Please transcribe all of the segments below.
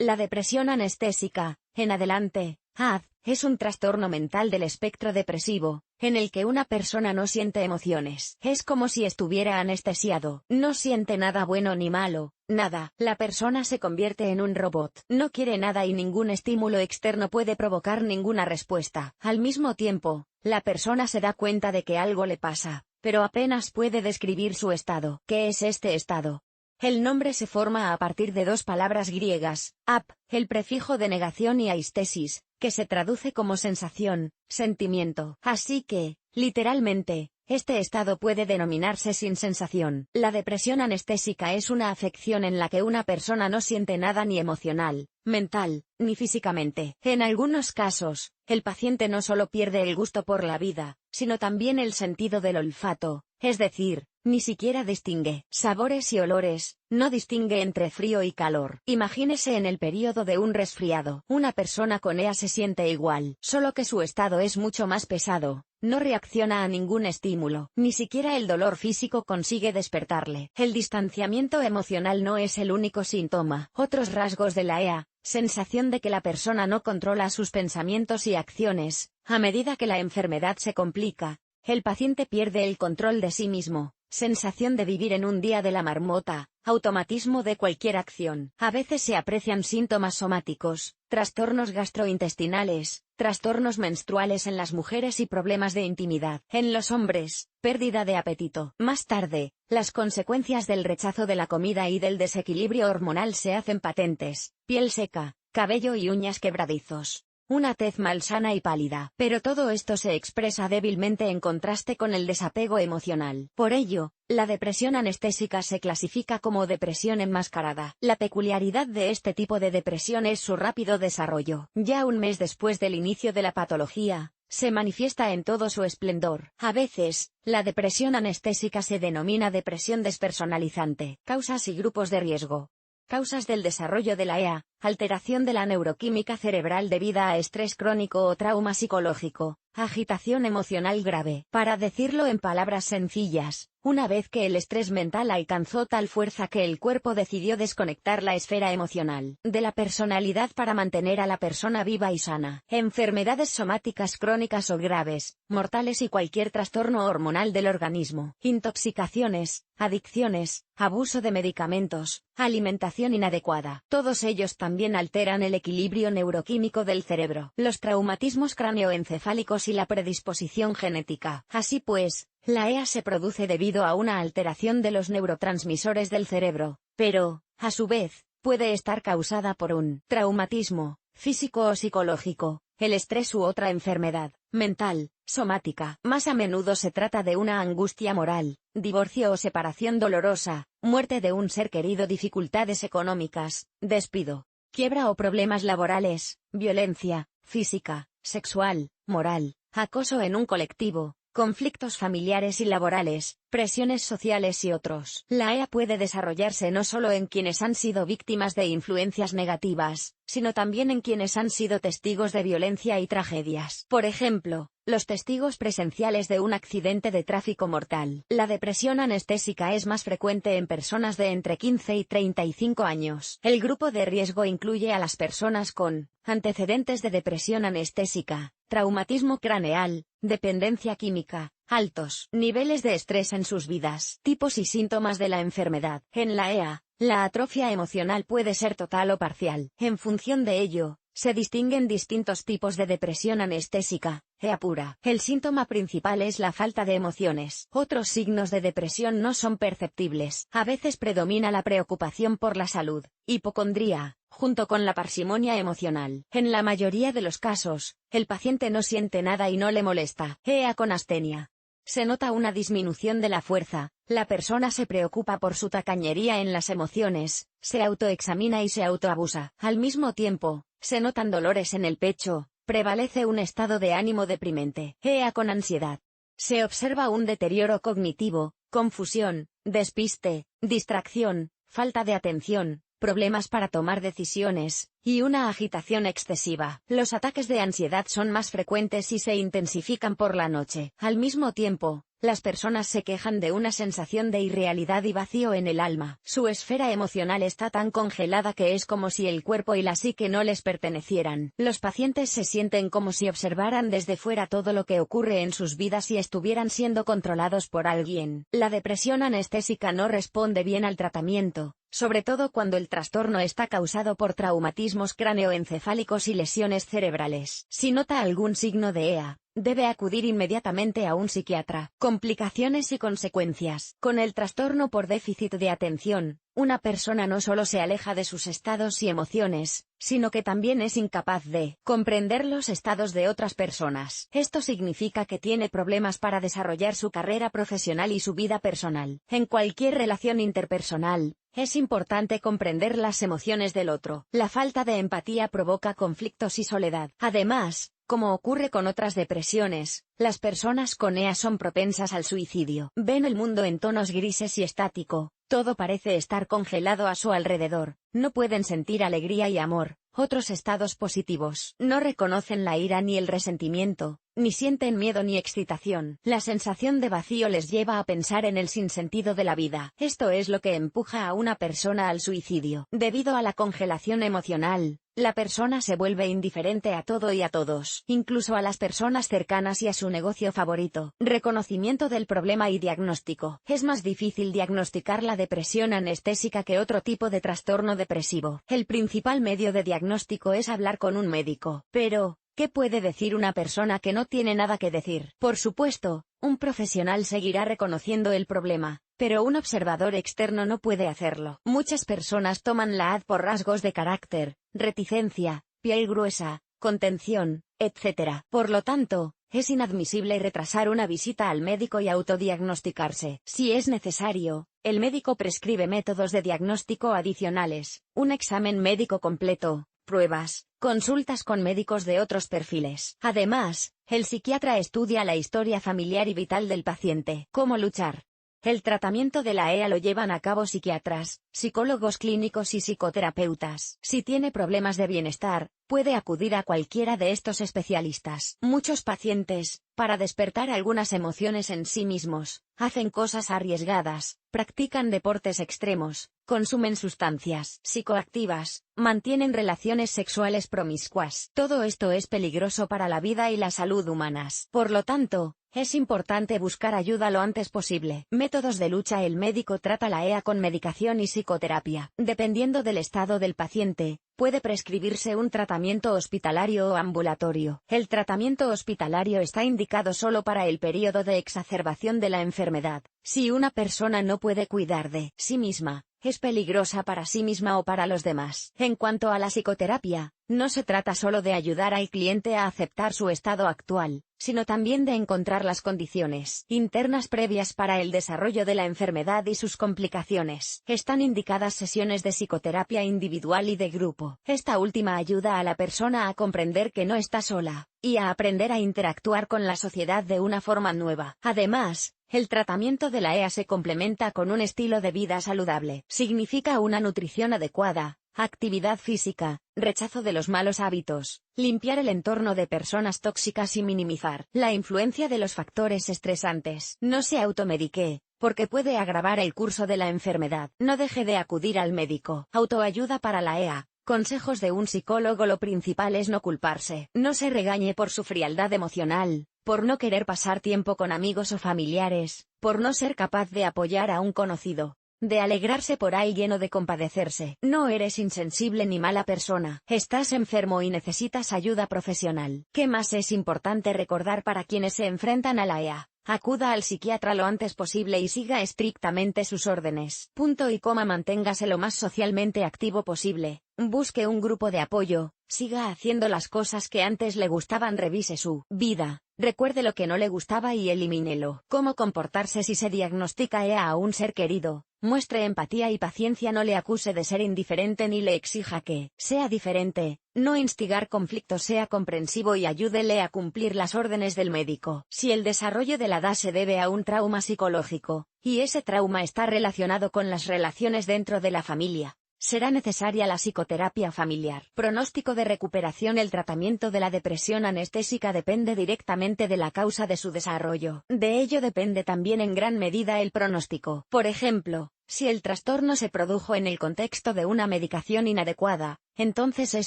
La depresión anestésica, en adelante, AD, es un trastorno mental del espectro depresivo, en el que una persona no siente emociones. Es como si estuviera anestesiado, no siente nada bueno ni malo, nada. La persona se convierte en un robot, no quiere nada y ningún estímulo externo puede provocar ninguna respuesta. Al mismo tiempo, la persona se da cuenta de que algo le pasa, pero apenas puede describir su estado. ¿Qué es este estado? El nombre se forma a partir de dos palabras griegas, ap, el prefijo de negación y aistesis, que se traduce como sensación, sentimiento. Así que, literalmente, este estado puede denominarse sin sensación. La depresión anestésica es una afección en la que una persona no siente nada ni emocional, mental, ni físicamente. En algunos casos, el paciente no solo pierde el gusto por la vida, sino también el sentido del olfato, es decir, ni siquiera distingue sabores y olores, no distingue entre frío y calor. Imagínese en el periodo de un resfriado. Una persona con EA se siente igual, solo que su estado es mucho más pesado, no reacciona a ningún estímulo, ni siquiera el dolor físico consigue despertarle. El distanciamiento emocional no es el único síntoma. Otros rasgos de la EA, sensación de que la persona no controla sus pensamientos y acciones, a medida que la enfermedad se complica, el paciente pierde el control de sí mismo. Sensación de vivir en un día de la marmota, automatismo de cualquier acción. A veces se aprecian síntomas somáticos, trastornos gastrointestinales, trastornos menstruales en las mujeres y problemas de intimidad. En los hombres, pérdida de apetito. Más tarde, las consecuencias del rechazo de la comida y del desequilibrio hormonal se hacen patentes, piel seca, cabello y uñas quebradizos. Una tez malsana y pálida. Pero todo esto se expresa débilmente en contraste con el desapego emocional. Por ello, la depresión anestésica se clasifica como depresión enmascarada. La peculiaridad de este tipo de depresión es su rápido desarrollo. Ya un mes después del inicio de la patología, se manifiesta en todo su esplendor. A veces, la depresión anestésica se denomina depresión despersonalizante. Causas y grupos de riesgo. Causas del desarrollo de la EA, alteración de la neuroquímica cerebral debida a estrés crónico o trauma psicológico, agitación emocional grave. Para decirlo en palabras sencillas, una vez que el estrés mental alcanzó tal fuerza que el cuerpo decidió desconectar la esfera emocional de la personalidad para mantener a la persona viva y sana. Enfermedades somáticas crónicas o graves, mortales y cualquier trastorno hormonal del organismo. Intoxicaciones, adicciones, abuso de medicamentos, alimentación inadecuada. Todos ellos también alteran el equilibrio neuroquímico del cerebro. Los traumatismos cráneoencefálicos y la predisposición genética. Así pues, la EA se produce debido a una alteración de los neurotransmisores del cerebro, pero, a su vez, puede estar causada por un traumatismo, físico o psicológico, el estrés u otra enfermedad mental, somática. Más a menudo se trata de una angustia moral, divorcio o separación dolorosa, muerte de un ser querido, dificultades económicas, despido, quiebra o problemas laborales, violencia, física, sexual, moral, acoso en un colectivo, conflictos familiares y laborales, presiones sociales y otros. La EA puede desarrollarse no solo en quienes han sido víctimas de influencias negativas, sino también en quienes han sido testigos de violencia y tragedias. Por ejemplo, los testigos presenciales de un accidente de tráfico mortal. La depresión anestésica es más frecuente en personas de entre 15 y 35 años. El grupo de riesgo incluye a las personas con antecedentes de depresión anestésica, traumatismo craneal, dependencia química, altos niveles de estrés en sus vidas. Tipos y síntomas de la enfermedad. En la EA, la atrofia emocional puede ser total o parcial. En función de ello, se distinguen distintos tipos de depresión anestésica, EA pura. El síntoma principal es la falta de emociones. Otros signos de depresión no son perceptibles. A veces predomina la preocupación por la salud, hipocondría, junto con la parsimonia emocional. En la mayoría de los casos, el paciente no siente nada y no le molesta. EA con astenia. Se nota una disminución de la fuerza, la persona se preocupa por su tacañería en las emociones, se autoexamina y se autoabusa. Al mismo tiempo, se notan dolores en el pecho, prevalece un estado de ánimo deprimente. EA con ansiedad. Se observa un deterioro cognitivo, confusión, despiste, distracción, falta de atención, problemas para tomar decisiones, y una agitación excesiva. Los ataques de ansiedad son más frecuentes y se intensifican por la noche. Al mismo tiempo, Las personas se quejan de una sensación de irrealidad y vacío en el alma. Su esfera emocional está tan congelada que es como si el cuerpo y la psique no les pertenecieran. Los pacientes se sienten como si observaran desde fuera todo lo que ocurre en sus vidas y estuvieran siendo controlados por alguien. La depresión anestésica no responde bien al tratamiento, sobre todo cuando el trastorno está causado por traumatismos cráneoencefálicos y lesiones cerebrales. Si nota algún signo de EA, debe acudir inmediatamente a un psiquiatra. Complicaciones y consecuencias. Con el trastorno por déficit de atención, una persona no solo se aleja de sus estados y emociones, sino que también es incapaz de comprender los estados de otras personas. Esto significa que tiene problemas para desarrollar su carrera profesional y su vida personal. En cualquier relación interpersonal, es importante comprender las emociones del otro. La falta de empatía provoca conflictos y soledad. Además, como ocurre con otras depresiones, las personas con EA son propensas al suicidio. Ven el mundo en tonos grises y estático, todo parece estar congelado a su alrededor, no pueden sentir alegría y amor, otros estados positivos. No reconocen la ira ni el resentimiento, ni sienten miedo ni excitación. La sensación de vacío les lleva a pensar en el sinsentido de la vida. Esto es lo que empuja a una persona al suicidio. Debido a la congelación emocional, la persona se vuelve indiferente a todo y a todos, incluso a las personas cercanas y a su negocio favorito. Reconocimiento del problema y diagnóstico. Es más difícil diagnosticar la depresión anestésica que otro tipo de trastorno depresivo. El principal medio de diagnóstico es hablar con un médico. Pero, ¿qué puede decir una persona que no tiene nada que decir? Por supuesto, un profesional seguirá reconociendo el problema, pero un observador externo no puede hacerlo. Muchas personas toman la AD por rasgos de carácter, reticencia, piel gruesa, contención, etc. Por lo tanto, es inadmisible retrasar una visita al médico y autodiagnosticarse. Si es necesario, el médico prescribe métodos de diagnóstico adicionales, un examen médico completo, pruebas, consultas con médicos de otros perfiles. Además, el psiquiatra estudia la historia familiar y vital del paciente. ¿Cómo luchar? El tratamiento de la EA lo llevan a cabo psiquiatras, psicólogos clínicos y psicoterapeutas. Si tiene problemas de bienestar, puede acudir a cualquiera de estos especialistas. Muchos pacientes, para despertar algunas emociones en sí mismos, hacen cosas arriesgadas, practican deportes extremos, consumen sustancias psicoactivas, mantienen relaciones sexuales promiscuas. Todo esto es peligroso para la vida y la salud humanas. Por lo tanto, es importante buscar ayuda lo antes posible. Métodos de lucha. El médico trata la EA con medicación y psicoterapia. Dependiendo del estado del paciente, puede prescribirse un tratamiento hospitalario o ambulatorio. El tratamiento hospitalario está indicado solo para el periodo de exacerbación de la enfermedad. Si una persona no puede cuidar de sí misma, es peligrosa para sí misma o para los demás. En cuanto a la psicoterapia, no se trata solo de ayudar al cliente a aceptar su estado actual, sino también de encontrar las condiciones internas previas para el desarrollo de la enfermedad y sus complicaciones. Están indicadas sesiones de psicoterapia individual y de grupo. Esta última ayuda a la persona a comprender que no está sola, y a aprender a interactuar con la sociedad de una forma nueva. Además, el tratamiento de la EA se complementa con un estilo de vida saludable. Significa una nutrición adecuada, actividad física, rechazo de los malos hábitos, limpiar el entorno de personas tóxicas y minimizar la influencia de los factores estresantes. No se automedique, porque puede agravar el curso de la enfermedad. No deje de acudir al médico. Autoayuda para la EA. Consejos de un psicólogo. Lo principal es no culparse. No se regañe por su frialdad emocional, por no querer pasar tiempo con amigos o familiares, por no ser capaz de apoyar a un conocido, de alegrarse por alguien o de compadecerse. No eres insensible ni mala persona. Estás enfermo y necesitas ayuda profesional. ¿Qué más es importante recordar para quienes se enfrentan a la EA? Acuda al psiquiatra lo antes posible y siga estrictamente sus órdenes. Punto y coma. Manténgase lo más socialmente activo posible. Busque un grupo de apoyo. Siga haciendo las cosas que antes le gustaban. Revise su vida. Recuerde lo que no le gustaba y elimínelo. Cómo comportarse si se diagnostica EA a un ser querido. Muestre empatía y paciencia. No le acuse de ser indiferente ni le exija que sea diferente. No instigar conflictos. Sea comprensivo y ayúdele a cumplir las órdenes del médico. Si el desarrollo de la DA se debe a un trauma psicológico, y ese trauma está relacionado con las relaciones dentro de la familia, Será necesaria la psicoterapia familiar. Pronóstico de recuperación. El tratamiento de la depresión anestésica depende directamente de la causa de su desarrollo. De ello depende también en gran medida el pronóstico. Por ejemplo, si el trastorno se produjo en el contexto de una medicación inadecuada, entonces es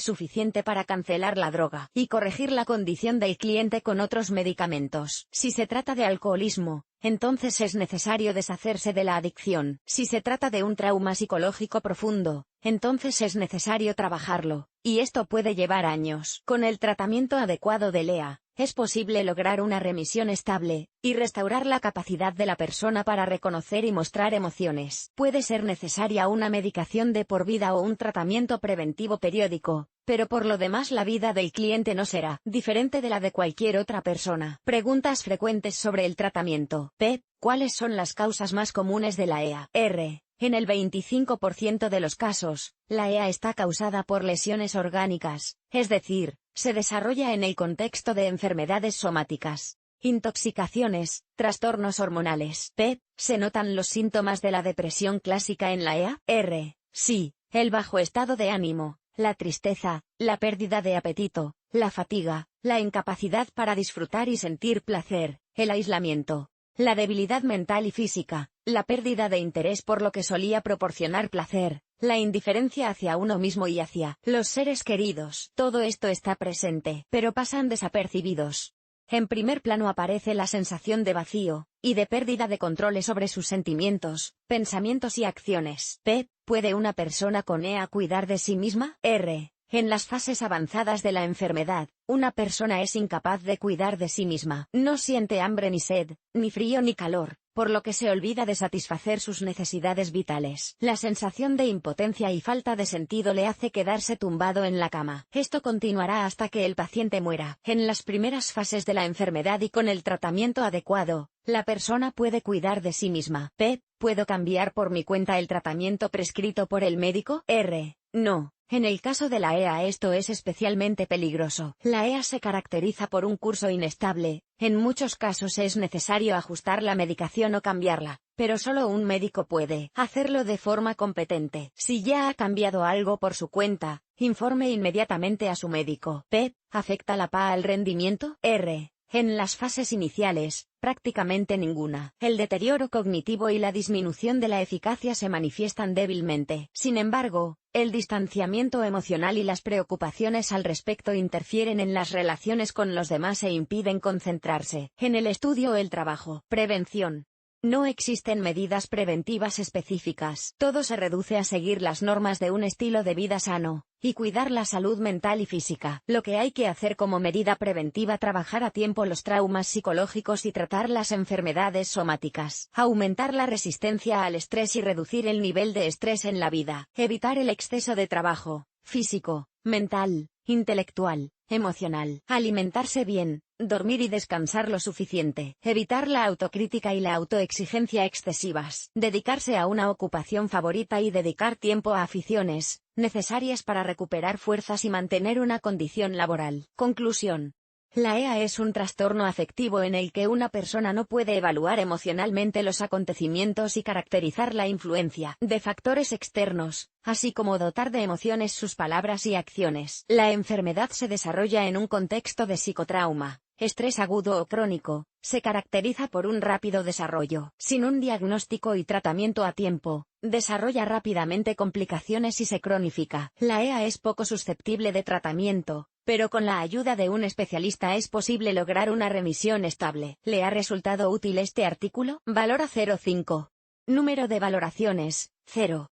suficiente para cancelar la droga y corregir la condición del cliente con otros medicamentos. Si se trata de alcoholismo, entonces es necesario deshacerse de la adicción. Si se trata de un trauma psicológico profundo, entonces es necesario trabajarlo, y esto puede llevar años. Con el tratamiento adecuado de LEA, es posible lograr una remisión estable, y restaurar la capacidad de la persona para reconocer y mostrar emociones. Puede ser necesaria una medicación de por vida o un tratamiento preventivo periódico, pero por lo demás la vida del cliente no será diferente de la de cualquier otra persona. Preguntas frecuentes sobre el tratamiento. P. ¿Cuáles son las causas más comunes de la EA? R. En el 25% de los casos, la EA está causada por lesiones orgánicas, es decir, se desarrolla en el contexto de enfermedades somáticas, intoxicaciones, trastornos hormonales. P. ¿Se notan los síntomas de la depresión clásica en la EA? R. Sí, el bajo estado de ánimo, la tristeza, la pérdida de apetito, la fatiga, la incapacidad para disfrutar y sentir placer, el aislamiento, la debilidad mental y física, la pérdida de interés por lo que solía proporcionar placer, la indiferencia hacia uno mismo y hacia los seres queridos. Todo esto está presente, pero pasan desapercibidos. En primer plano aparece la sensación de vacío, y de pérdida de control sobre sus sentimientos, pensamientos y acciones. P. ¿Puede una persona con EA cuidar de sí misma? R. En las fases avanzadas de la enfermedad, una persona es incapaz de cuidar de sí misma. No siente hambre ni sed, ni frío ni calor, por lo que se olvida de satisfacer sus necesidades vitales. La sensación de impotencia y falta de sentido le hace quedarse tumbado en la cama. Esto continuará hasta que el paciente muera. En las primeras fases de la enfermedad y con el tratamiento adecuado, la persona puede cuidar de sí misma. P. ¿Puedo cambiar por mi cuenta el tratamiento prescrito por el médico? R. No. En el caso de la EA esto es especialmente peligroso. La EA se caracteriza por un curso inestable, en muchos casos es necesario ajustar la medicación o cambiarla, pero solo un médico puede hacerlo de forma competente. Si ya ha cambiado algo por su cuenta, informe inmediatamente a su médico. P. ¿Afecta la PA al rendimiento? R. En las fases iniciales, prácticamente ninguna. El deterioro cognitivo y la disminución de la eficacia se manifiestan débilmente. Sin embargo, el distanciamiento emocional y las preocupaciones al respecto interfieren en las relaciones con los demás e impiden concentrarse en el estudio o el trabajo. Prevención. No existen medidas preventivas específicas. Todo se reduce a seguir las normas de un estilo de vida sano, y cuidar la salud mental y física. Lo que hay que hacer como medida preventiva: trabajar a tiempo los traumas psicológicos y tratar las enfermedades somáticas. Aumentar la resistencia al estrés y reducir el nivel de estrés en la vida. Evitar el exceso de trabajo, físico, mental, intelectual, emocional. Alimentarse bien, dormir y descansar lo suficiente. Evitar la autocrítica y la autoexigencia excesivas. Dedicarse a una ocupación favorita y dedicar tiempo a aficiones necesarias para recuperar fuerzas y mantener una condición laboral. Conclusión. La EA es un trastorno afectivo en el que una persona no puede evaluar emocionalmente los acontecimientos y caracterizar la influencia de factores externos, así como dotar de emociones sus palabras y acciones. La enfermedad se desarrolla en un contexto de psicotrauma, estrés agudo o crónico, se caracteriza por un rápido desarrollo. Sin un diagnóstico y tratamiento a tiempo, desarrolla rápidamente complicaciones y se cronifica. La EA es poco susceptible de tratamiento, pero con la ayuda de un especialista es posible lograr una remisión estable. ¿Le ha resultado útil este artículo? Valora 0,5. Número de valoraciones, 0.